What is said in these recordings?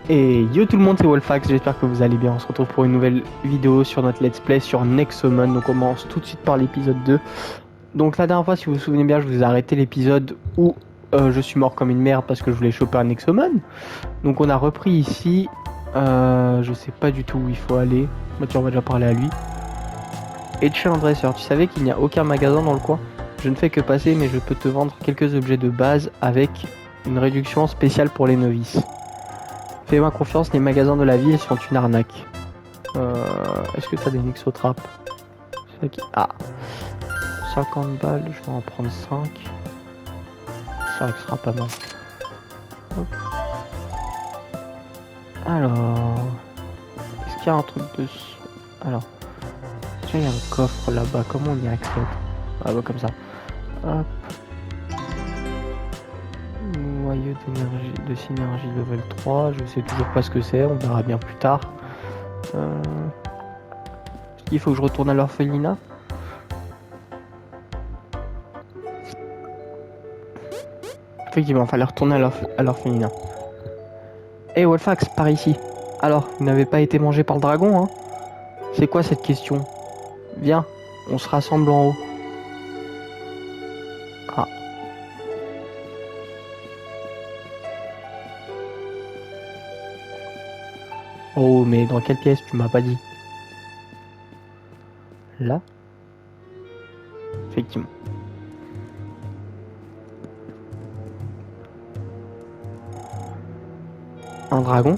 Et yo tout le monde, c'est Wolfax, j'espère que vous allez bien. On se retrouve pour une nouvelle vidéo sur notre let's play sur Nexomon. Donc on commence tout de suite par l'épisode 2. Donc la dernière fois, si vous vous souvenez bien, je vous ai arrêté l'épisode où je suis mort comme une merde parce que je voulais choper un Nexomon. Donc on a repris ici. Je sais pas du tout où il faut aller. Mathieu, on va déjà parler à lui. Et chez un dresseur, tu savais qu'il n'y a aucun magasin dans le coin? Je ne fais que passer, mais je peux te vendre quelques objets de base avec une réduction spéciale pour les novices. Fais-moi confiance, les magasins de la ville sont une arnaque. Est-ce que t'as des Nexotraps? Ah, 50 balles, je vais en prendre 5. Ça sera pas mal. Hop. Alors, est-ce qu'il y a un truc dessous? Alors, tiens, il y a un coffre là-bas, comment on y accède? Ah bah comme ça. Hop. Noyau d'énergie, de synergie level 3, je sais toujours pas ce que c'est, on verra bien plus tard. Il faut que je retourne à l'orphelinat. Effectivement, il fallait retourner à l'orphelinat. Hey Wolfax, par ici. Alors, vous n'avez pas été mangé par le dragon, hein? C'est quoi cette question? Viens, on se rassemble en haut. Ah. Oh, mais dans quelle pièce? Tu m'as pas dit. Là? Effectivement. Un dragon?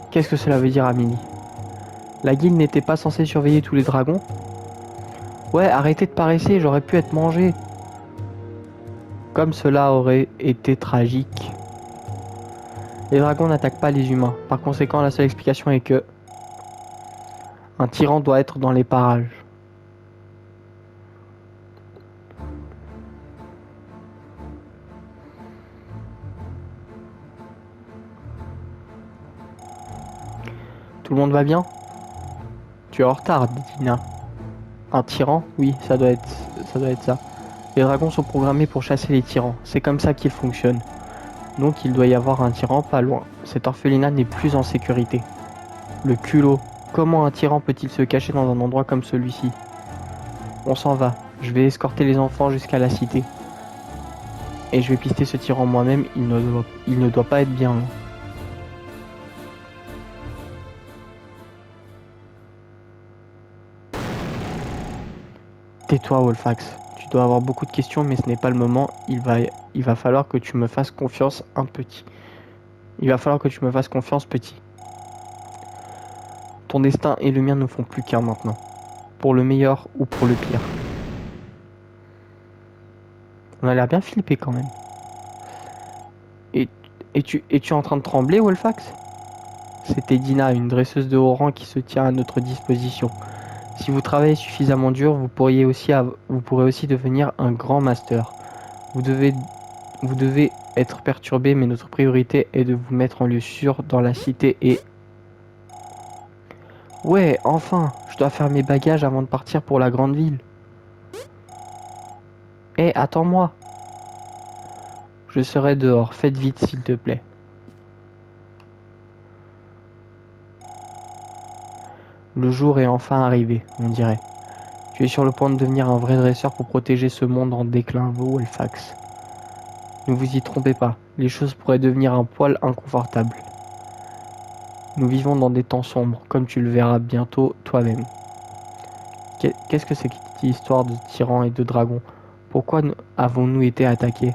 Qu'est-ce que cela veut dire, Amélie? La guilde n'était pas censée surveiller tous les dragons? Ouais, arrêtez de paresser, j'aurais pu être mangé. Comme cela aurait été tragique. Les dragons n'attaquent pas les humains. Par conséquent, la seule explication est que un tyran doit être dans les parages. Tout le monde va bien? Tu es en retard, dit Dina. Un tyran? Oui, ça doit être ça. Les dragons sont programmés pour chasser les tyrans. C'est comme ça qu'ils fonctionnent. Donc il doit y avoir un tyran pas loin. Cet orphelinat n'est plus en sécurité. Le culot. Comment un tyran peut-il se cacher dans un endroit comme celui-ci? On s'en va. Je vais escorter les enfants jusqu'à la cité. Et je vais pister ce tyran moi-même. Il ne doit pas être bien. Tais-toi, Wolfax. Tu dois avoir beaucoup de questions, mais ce n'est pas le moment. Il va falloir que tu me fasses confiance, petit. Ton destin et le mien ne font plus qu'un maintenant. Pour le meilleur ou pour le pire. On a l'air bien flippé quand même. Es-tu en train de trembler, Wolfax? C'était Dina, une dresseuse de haut rang qui se tient à notre disposition. Si vous travaillez suffisamment dur, vous pourrez aussi devenir un grand master. Vous devez être perturbé, mais notre priorité est de vous mettre en lieu sûr dans la cité et... Ouais, enfin, je dois faire mes bagages avant de partir pour la grande ville. Hé, attends-moi. Je serai dehors, faites vite s'il te plaît. Le jour est enfin arrivé, on dirait. Tu es sur le point de devenir un vrai dresseur pour protéger ce monde en déclin, Wolfax. Ne vous y trompez pas, les choses pourraient devenir un poil inconfortables. Nous vivons dans des temps sombres, comme tu le verras bientôt toi-même. Qu'est-ce que c'est que cette histoire de tyrans et de dragons? Pourquoi avons-nous été attaqués?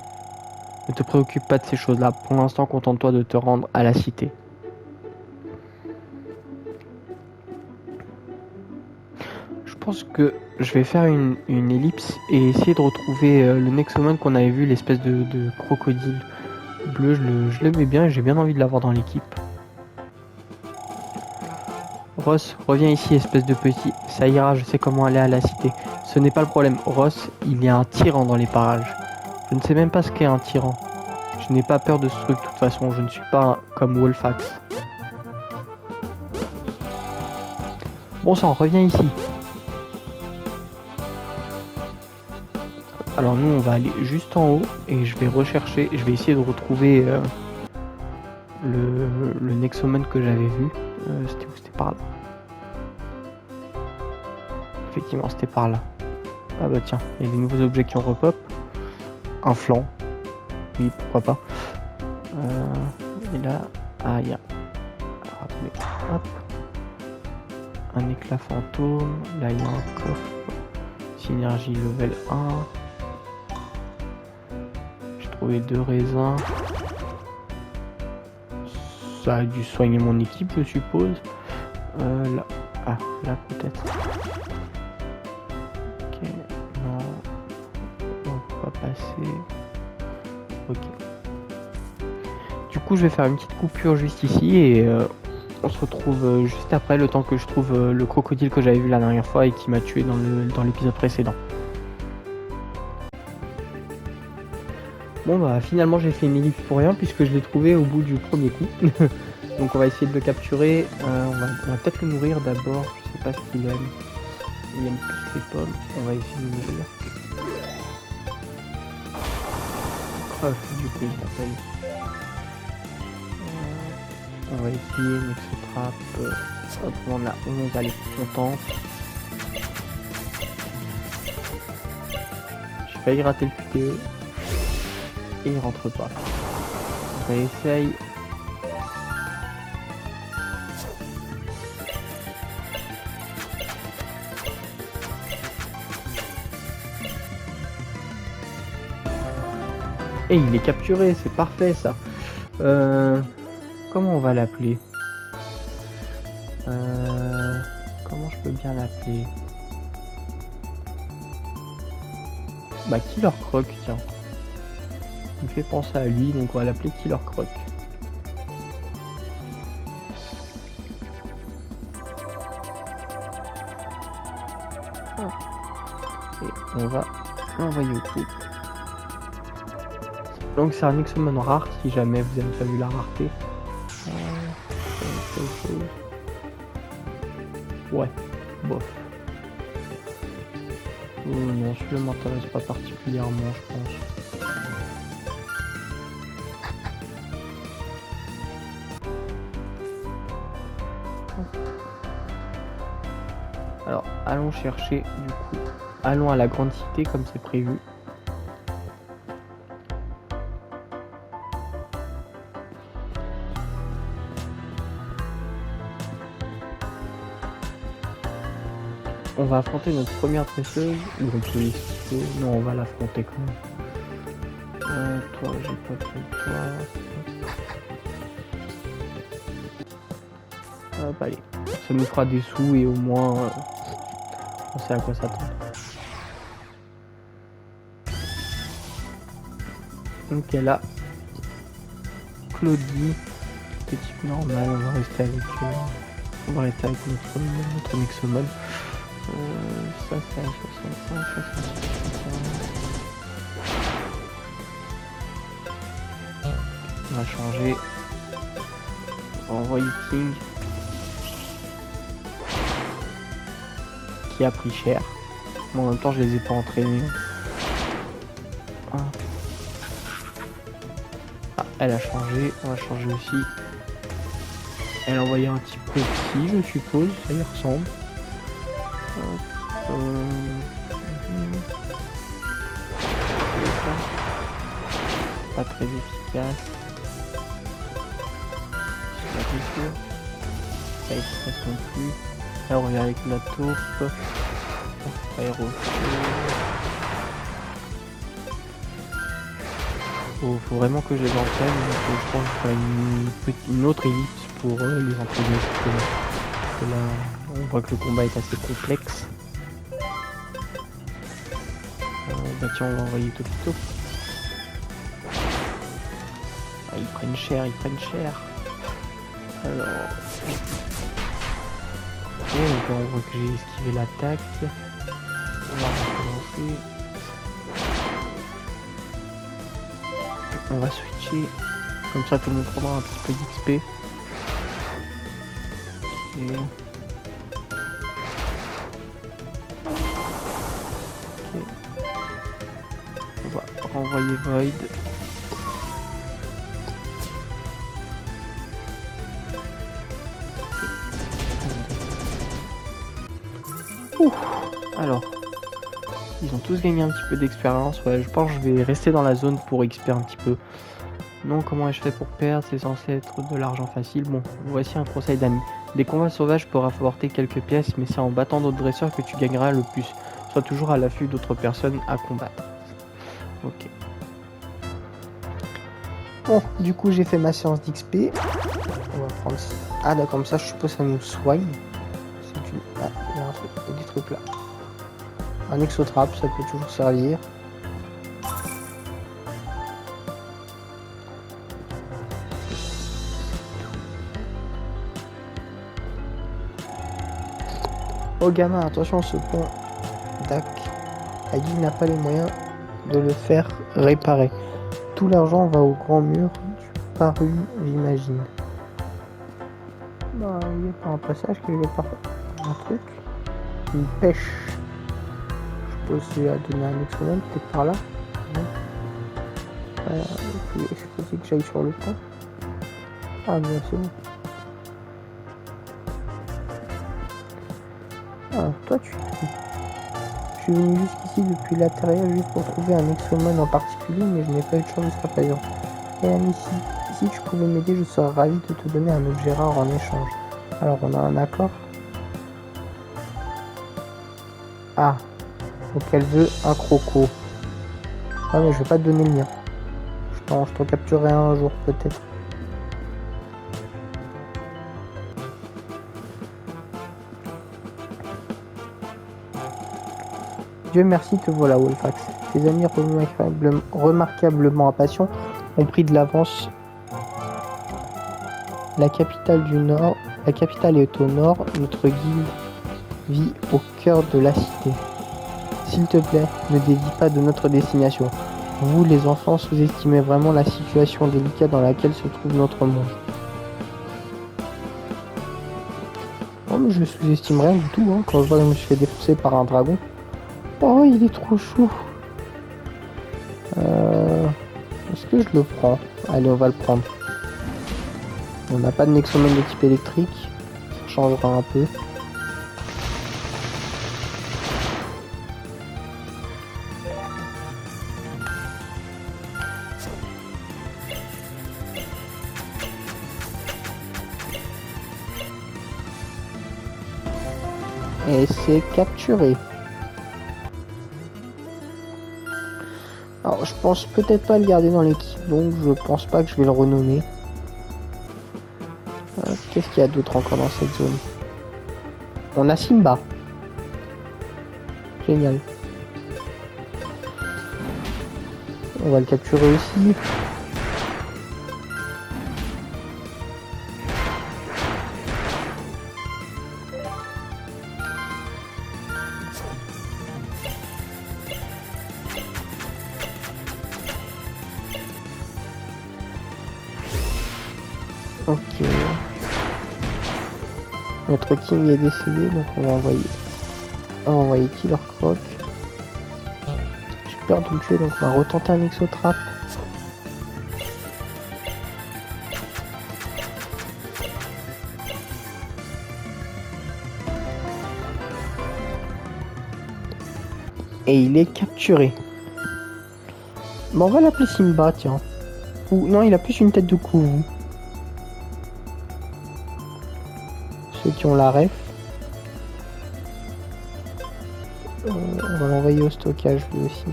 Ne te préoccupe pas de ces choses-là. Pour l'instant, contente-toi de te rendre à la cité. Je pense que je vais faire une ellipse et essayer de retrouver le Nexomon qu'on avait vu, l'espèce de crocodile bleu. Je l'aimais bien et j'ai bien envie de l'avoir dans l'équipe. Ross, reviens ici, espèce de petit. Ça ira, je sais comment aller à la cité. Ce n'est pas le problème. Ross, il y a un tyran dans les parages. Je ne sais même pas ce qu'est un tyran. Je n'ai pas peur de ce truc, de toute façon. Je ne suis pas comme Wolfax. Bon sang, reviens ici. Alors nous, on va aller juste en haut et je vais essayer de retrouver le Nexomon que j'avais vu. C'était où? C'était par là. Effectivement, c'était par là. Ah bah tiens, il y a des nouveaux objets qui ont repop. Un flanc. Oui, pourquoi pas. Et là, ah, il y a... Alors, attendez, hop. Un éclat fantôme. Là, il y a un coffre. Synergie level 1. J'ai trouvé 2 raisins. Ça a dû soigner mon équipe, je suppose. Là. Ah, là peut-être. Ok, non. On peut pas passer. Ok. Du coup, je vais faire une petite coupure juste ici et on se retrouve juste après, le temps que je trouve le crocodile que j'avais vu la dernière fois et qui m'a tué dans l'épisode précédent. Bon bah finalement j'ai fait une ellipse pour rien puisque je l'ai trouvé au bout du premier coup. Donc on va essayer de le capturer. On va peut-être le nourrir d'abord. Je sais pas ce qu'il aime. Il aime plus les pommes. On va essayer de le nourrir. Croft du coup il s'appelle. On va essayer Nexotrap. Hop, on a 11, elle est contente. J'ai failli rater le QTE. Et il rentre pas. On essaye. Et il est capturé, c'est parfait ça. Comment on va l'appeler? Comment je peux bien l'appeler? Bah Killer Croc, tiens. Il me fait penser à lui, donc on va l'appeler Killer Croc. Et on va l'envoyer au groupe. Donc c'est un Nexomon rare si jamais vous avez pas vu la rareté. Ouais, bof. Oh non, celui-là m'intéresse pas particulièrement, je pense. Alors, allons chercher, du coup, allons à la grande cité comme c'est prévu. On va affronter notre première presseuse, ou on peut essayer, non on va l'affronter quand même. Toi, j'ai pas fait toi. Hop, allez, ça nous fera des sous et au moins on sait à quoi s'attendre. Donc elle a Claudie, petit normal, on va rester avec notre Nexomon. Ça c'est un 65, ça c'est un 65. On va changer. On va envoyer King. Qui a pris cher. Bon, en même temps je les ai pas entraînés. Ah, elle a changé. On va changer aussi. Elle a envoyé un petit peu petit, je suppose. Ça y ressemble. Pas très efficace. La blessure. Pas efficace non plus. Là on revient avec la taupe. Aérofeu. Faut vraiment que je les entraîne. Donc je pense que je ferai une autre ellipse pour les entraîner. Parce que là, on voit que le combat est assez complexe. Bah tiens, on va envoyer Topito. Ah, ils prennent cher. Alors... Ok, donc là on voit que j'ai esquivé l'attaque. On va recommencer. On va switcher. Comme ça tout le monde prendra un petit peu d'XP. Et... ok. On va renvoyer Void. Ouf. Alors, ils ont tous gagné un petit peu d'expérience. Ouais, je pense que je vais rester dans la zone pour XP un petit peu. Non, comment ai-je fait pour perdre? C'est censé être de l'argent facile. Bon, voici un conseil d'ami. Des combats sauvages peuvent apporter quelques pièces, mais c'est en battant d'autres dresseurs que tu gagneras le plus. Sois toujours à l'affût d'autres personnes à combattre. Ok. Bon, du coup, j'ai fait ma séance d'XP. On va prendre ça. Ah, là, comme ça, je suppose que ça nous soigne. C'est une... Ah, il y a un truc, il y a des trucs là. Un exotrape, ça peut toujours servir. Oh gamin, attention, ce pont Dak. Agi n'a pas les moyens de le faire réparer. Tout l'argent va au grand mur du paru, j'imagine. Bah, il n'y a pas un passage quelque part. Un truc. Une pêche. Je peux essayer à donner un exponent, peut-être par là. Il faut exposer que j'aille sur le pont. Ah, mais c'est bon. Ah, toi tu... Je suis venu jusqu'ici depuis l'intérieur juste pour trouver un exomon en particulier, mais je n'ai pas eu de chance jusqu'à présent. Et ami, si tu pouvais m'aider, je serais ravi de te donner un objet rare en échange. Alors, on a un accord. Ah, donc elle veut un croco. Ah, mais je vais pas te donner le mien. Je t'en capturerai un jour, peut-être. Dieu merci, te voilà, Wolfax. Tes amis remarquablement impatients ont pris de l'avance. La capitale est au nord. Notre guilde vit au cœur de la cité. S'il te plaît, ne dévie pas de notre destination. Vous, les enfants, sous-estimez vraiment la situation délicate dans laquelle se trouve notre monde. Oh, mais je sous-estime rien du tout, hein, quand je vois que je me suis fait défoncer par un dragon. Oh, il est trop chou. Est-ce que je le prends? Allez, on va le prendre. On n'a pas de Nexomon de type électrique. Ça changera un peu. Et c'est capturé. Alors je pense peut-être pas le garder dans l'équipe, donc je pense pas que je vais le renommer. Qu'est-ce qu'il y a d'autre encore dans cette zone? On a Simba. Génial. On va le capturer aussi. Ok. Notre king est décédé, donc on va envoyer Killer Croc. J'ai peur de le tuer, donc on va retenter un exotrap. Et il est capturé. Bon, on va l'appeler Simba, tiens. Ou non, il a plus une tête de couve. Ceux qui ont la ref. On va l'envoyer au stockage lui aussi.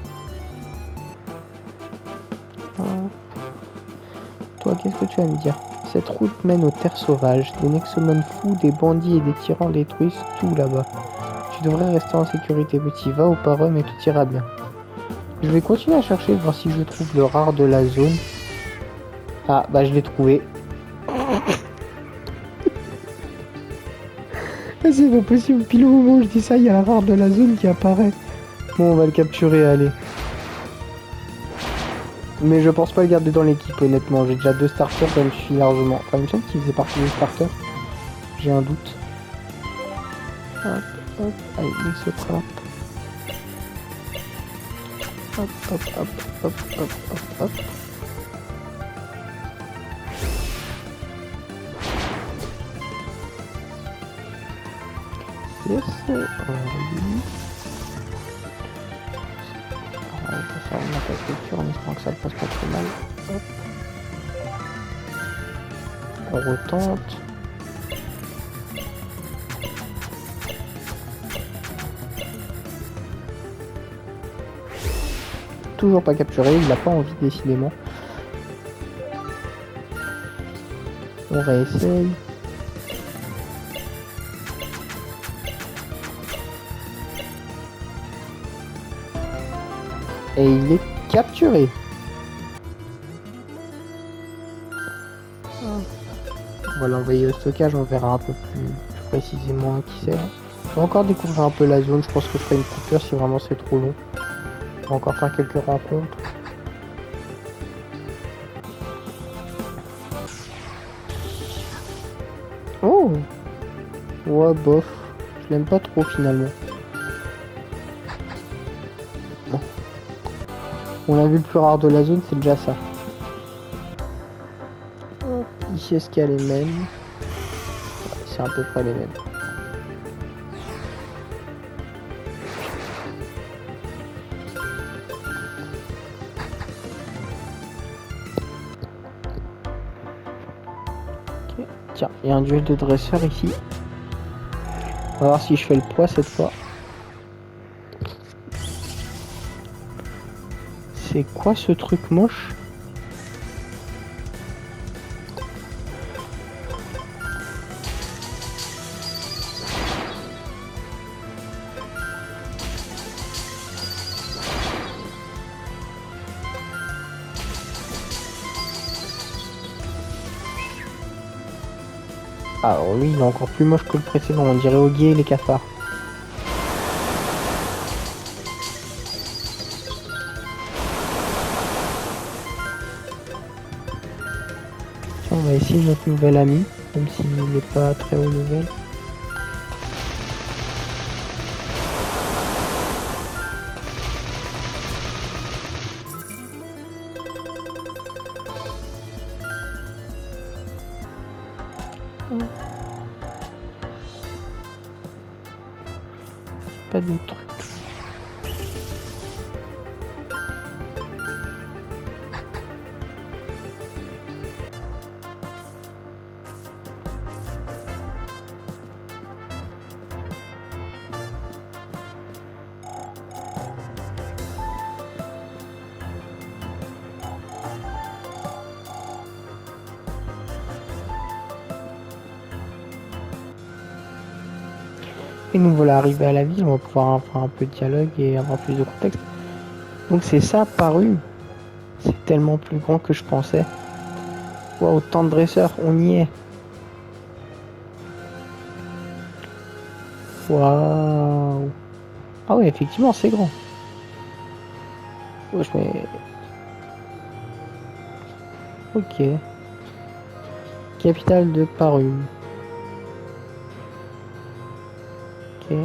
Toi, qu'est-ce que tu vas me dire? Cette route mène aux terres sauvages. Des Nexomon fous, des bandits et des tyrans détruisent tout là-bas. Tu devrais rester en sécurité, petit. Va au parum et tout ira bien. Je vais continuer à chercher, voir si je trouve le rare de la zone. Ah, bah je l'ai trouvé. C'est pas possible, pile au moment où je dis ça, il y a la rare de la zone qui apparaît. Bon, on va le capturer, allez. Mais je pense pas le garder dans l'équipe, honnêtement. J'ai déjà 2 starters, ça me suffit largement. Enfin, il me semble qu'il faisait partie des starters. J'ai un doute. Hop, hop, allez, il se frappe. Hop, hop, hop, hop, hop, hop, hop. pièce. Oui. On va faire une attaque de culture en espérant que ça ne passe pas trop mal. Hop. On retente. Toujours pas capturé, il n'a pas envie décidément. On réessaye. Et il est capturé. On va l'envoyer au stockage, on verra un peu plus précisément qui c'est. Je vais encore découvrir un peu la zone, je pense que je ferai une coupure si vraiment c'est trop long. On va encore faire quelques rencontres. Oh! Ouais, bof. Je l'aime pas trop finalement. Bon. On a vu le plus rare de la zone, c'est déjà ça. Ici, est-ce qu'il y a les mêmes? Ouais, c'est à peu près les mêmes. Okay. Tiens, il y a un duel de dresseurs ici. On va voir si je fais le poids cette fois. C'est quoi ce truc moche? Alors lui, il est encore plus moche que le précédent. On dirait Ogier et les cafards. On va essayer notre nouvel ami, même s'il n'est pas très haut level. Pas de truc. Et nous voilà arrivés à la ville, on va pouvoir faire un peu de dialogue et avoir plus de contexte. Donc c'est ça, Paru. C'est tellement plus grand que je pensais. Waouh, autant de dresseurs, on y est. Waouh. Ah ouais, effectivement, c'est grand. Wesh, mais... Ok. Capitale de Paru. Ok.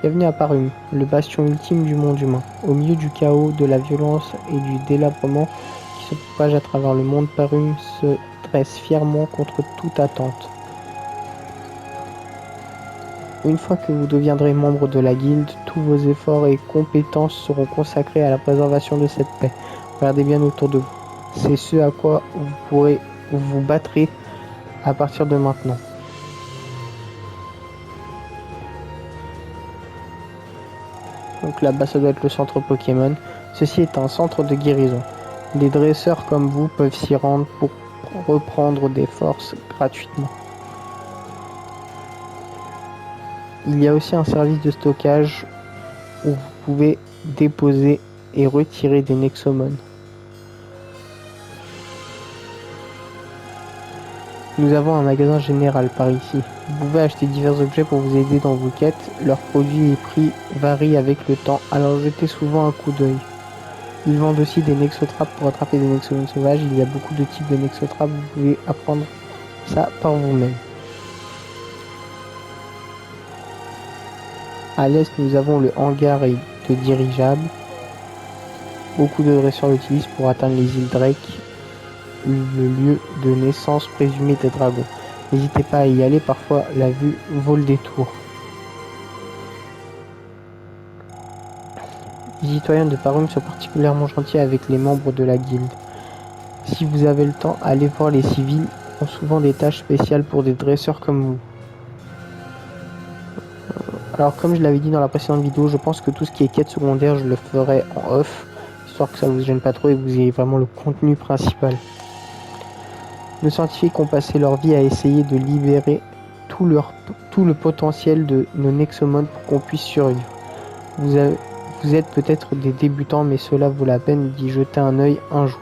Bienvenue à Parum, le bastion ultime du monde humain. Au milieu du chaos, de la violence et du délabrement qui se propage à travers le monde, Parum se dresse fièrement contre toute attente. Une fois que vous deviendrez membre de la guilde, tous vos efforts et compétences seront consacrés à la préservation de cette paix. Regardez bien autour de vous. C'est ce à quoi vous battrez à partir de maintenant. Donc là-bas, ça doit être le centre Pokémon. Ceci est un centre de guérison. Des dresseurs comme vous peuvent s'y rendre pour reprendre des forces gratuitement. Il y a aussi un service de stockage où vous pouvez déposer et retirer des Nexomon. Nous avons un magasin général par ici. Vous pouvez acheter divers objets pour vous aider dans vos quêtes. Leurs produits et prix varient avec le temps, alors jetez souvent un coup d'œil. Ils vendent aussi des Nexotraps pour attraper des Nexomon sauvages. Il y a beaucoup de types de Nexotraps, vous pouvez apprendre ça par vous-même. À l'est, nous avons le hangar de dirigeables. Beaucoup de dresseurs l'utilisent pour atteindre les îles Drake, le lieu de naissance présumé des dragons. N'hésitez pas à y aller, parfois la vue vaut le détour. Les citoyens de Farum sont particulièrement gentils avec les membres de la guilde. Si vous avez le temps, allez voir, les civils ont souvent des tâches spéciales pour des dresseurs comme vous. Alors comme je l'avais dit dans la précédente vidéo, je pense que tout ce qui est quête secondaire, je le ferai en off, histoire que ça vous gêne pas trop et que vous ayez vraiment le contenu principal. Nos scientifiques ont passé leur vie à essayer de libérer tout le potentiel de nos Nexomon pour qu'on puisse survivre. Vous êtes peut-être des débutants, mais cela vaut la peine d'y jeter un œil un jour.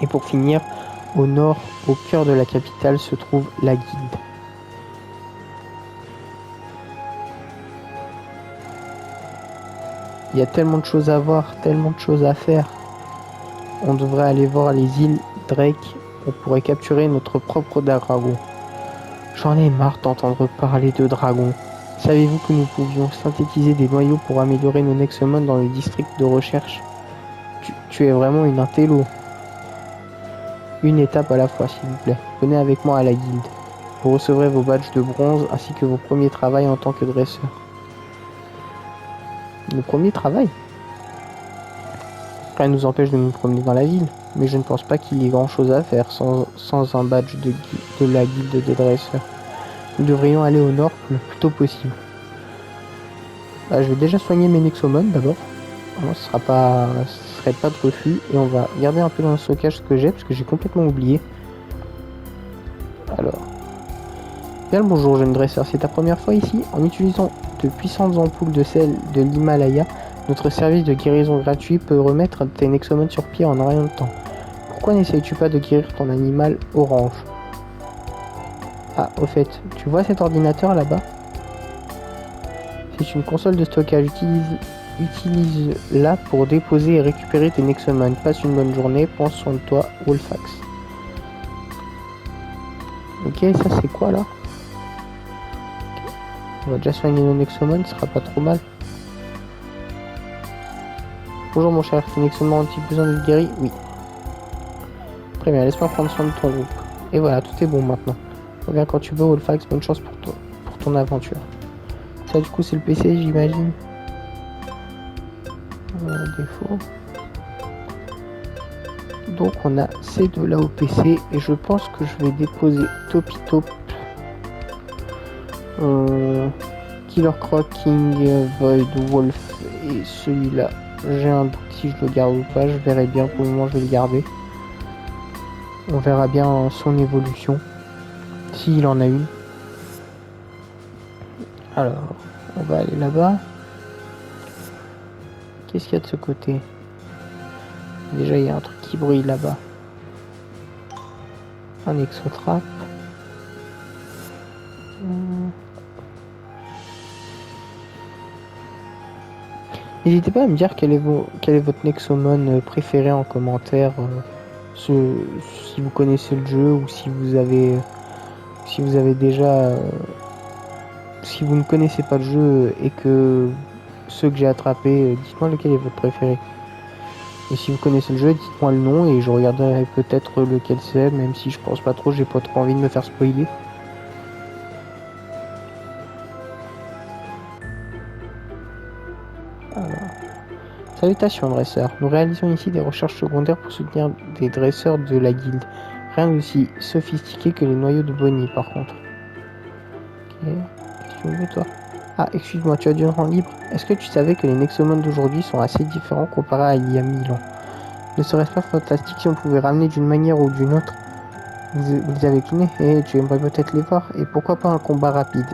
Et pour finir, au nord, au cœur de la capitale, se trouve la guilde. Il y a tellement de choses à voir, tellement de choses à faire. On devrait aller voir les îles Drake. On pourrait capturer notre propre dragon. J'en ai marre d'entendre parler de dragons. Savez-vous que nous pouvions synthétiser des noyaux pour améliorer nos Nexomon dans le district de recherche? Tu es vraiment une intello. Une étape à la fois, s'il vous plaît. Venez avec moi à la guilde. Vous recevrez vos badges de bronze ainsi que vos premiers travails en tant que dresseur. Le premier travail? Rien ne nous empêche de nous promener dans la ville, mais je ne pense pas qu'il y ait grand chose à faire sans un badge de la guilde des dresseurs. Nous devrions aller au nord le plus tôt possible. Je vais déjà soigner mes Nexomon d'abord. Ce serait pas de refus. Et on va regarder un peu dans le stockage ce que j'ai, parce que j'ai complètement oublié. Alors. Bien le bonjour jeune dresseur, c'est ta première fois ici? En utilisant de puissantes ampoules de sel de l'Himalaya, notre service de guérison gratuit peut remettre tes Nexomon sur pied en rien de temps. Pourquoi n'essayes-tu pas de guérir ton animal orange? Ah, au fait, tu vois cet ordinateur là-bas? C'est une console de stockage. Utilise-la pour déposer et récupérer tes Nexomon. Passe une bonne journée, prends soin de toi, Wolfax. Ok, ça c'est quoi là? On va déjà soigner nos Nexomon, ce sera pas trop mal. Bonjour mon cher, tes Nexomon ont-ils besoin d'être guéris? Oui. Très bien, laisse-moi prendre soin de ton groupe. Et voilà, tout est bon maintenant. Reviens quand tu veux, Wolfax, bonne chance pour ton aventure. Ça du coup c'est le PC, j'imagine. Défaut. Donc on a ces deux là au PC et je pense que je vais déposer Topitop, Killer Croc, King, Void, Wolf et celui-là. J'ai un doute si je le garde ou pas, je verrai bien. Pour le moment je vais le garder. On verra bien son évolution, s'il en a une. Alors, on va aller là-bas. Qu'est-ce qu'il y a de ce côté? Déjà, il y a un truc qui brille là-bas. Un exotrap. N'hésitez pas à me dire quel est votre Nexomon préféré en commentaire. Si vous connaissez le jeu ou si vous avez déjà... si vous ne connaissez pas le jeu et que ceux que j'ai attrapés, dites-moi lequel est votre préféré. Et si vous connaissez le jeu, dites-moi le nom et je regarderai peut-être lequel c'est, même si je pense pas trop, j'ai pas trop envie de me faire spoiler. Alors. Salutations dresseurs, nous réalisons ici des recherches secondaires pour soutenir des dresseurs de la guilde. Rien d'aussi sophistiqué que les noyaux de Bonnie par contre. Ok, qu'est-ce que tu veux toi? Ah, excuse-moi, tu as du temps libre. Est-ce que tu savais que les Nexomon d'aujourd'hui sont assez différents comparés à il y a 1000 ans? Ne serait-ce pas fantastique si on pouvait ramener d'une manière ou d'une autre? Vous les avez clonés et tu aimerais peut-être les voir. Et pourquoi pas un combat rapide?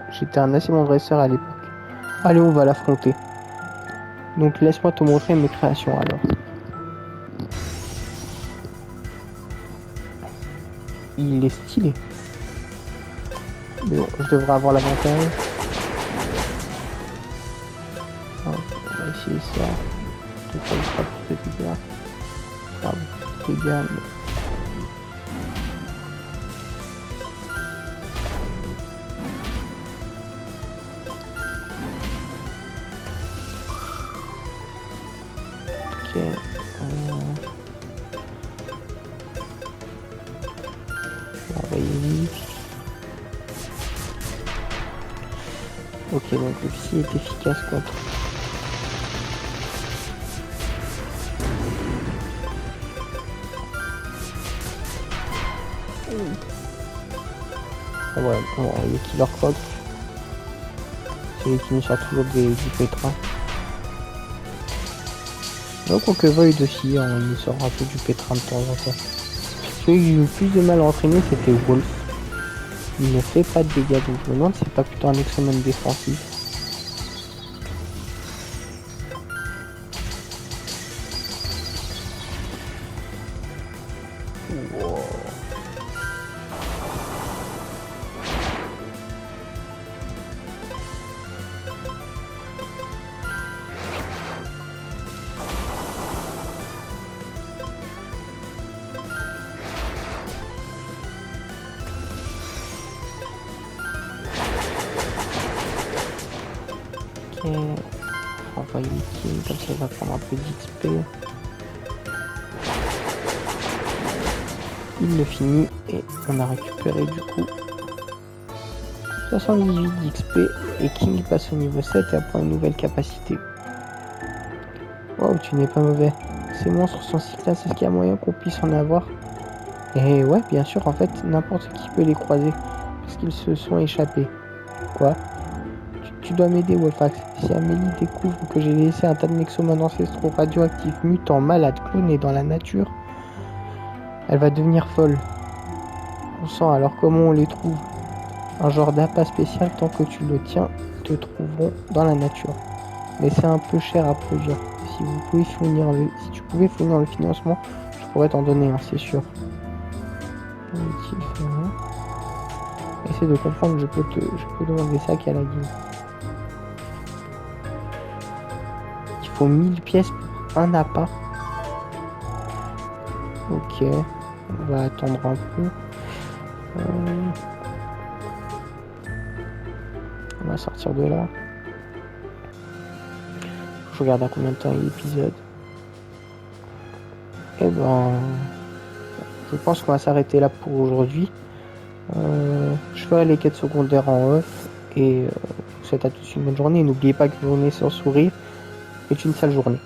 J'étais un assez bon dresseur à l'époque. Allez, on va l'affronter. Donc laisse-moi te montrer mes créations alors. Il est stylé. Mais bon, je devrais avoir l'avantage. On va essayer ça. Peut-être que ça sera plus efficace. Pardon, c'est bien. Ok. Raphaël. Ok, donc le psy est efficace contre. Ah ouais, bon, le Killer Croc. C'est lui qui nous sort toujours du pétrin. Donc on que Void aussi, hein, il nous sort un peu du pétrin de temps en temps. Celui que j'ai eu le plus de mal à entraîner, c'était Wolf. Il ne fait pas de dégâts, donc je me demande si c'est pas plutôt un Exoman défensif. Wow. Ok, on va y liquer, comme ça il va prendre un peu d'XP. Il le finit et on a récupéré du coup 78 d'XP et King passe au niveau 7 et apprend une nouvelle capacité. Wow, tu n'es pas mauvais. Ces monstres sont si classe, est-ce qu'il y a moyen qu'on puisse en avoir? Et ouais, bien sûr, en fait, n'importe qui peut les croiser parce qu'ils se sont échappés. Quoi? Tu dois m'aider, Wolfax. Si Amélie découvre que j'ai laissé un tas de Nexomans ancestraux radioactifs, mutants, malades, clonés dans la nature, elle va devenir folle. On sent, alors comment on les trouve? Un genre d'appât spécial, tant que tu le tiens, te trouveront dans la nature. Mais c'est un peu cher à produire. Si tu pouvais fournir le financement, je pourrais t'en donner un, c'est sûr. Essaie de comprendre, je peux demander ça qu'à la guilde. Il faut 1000 pièces pour un appât. Ok, on va attendre un peu. On va sortir de là. Je regarde à combien de temps est l'épisode. Et ben, je pense qu'on va s'arrêter là pour aujourd'hui. Je ferai les quêtes secondaires en off et je vous souhaite à tous une bonne journée. N'oubliez pas que une journée sans sourire est une sale journée.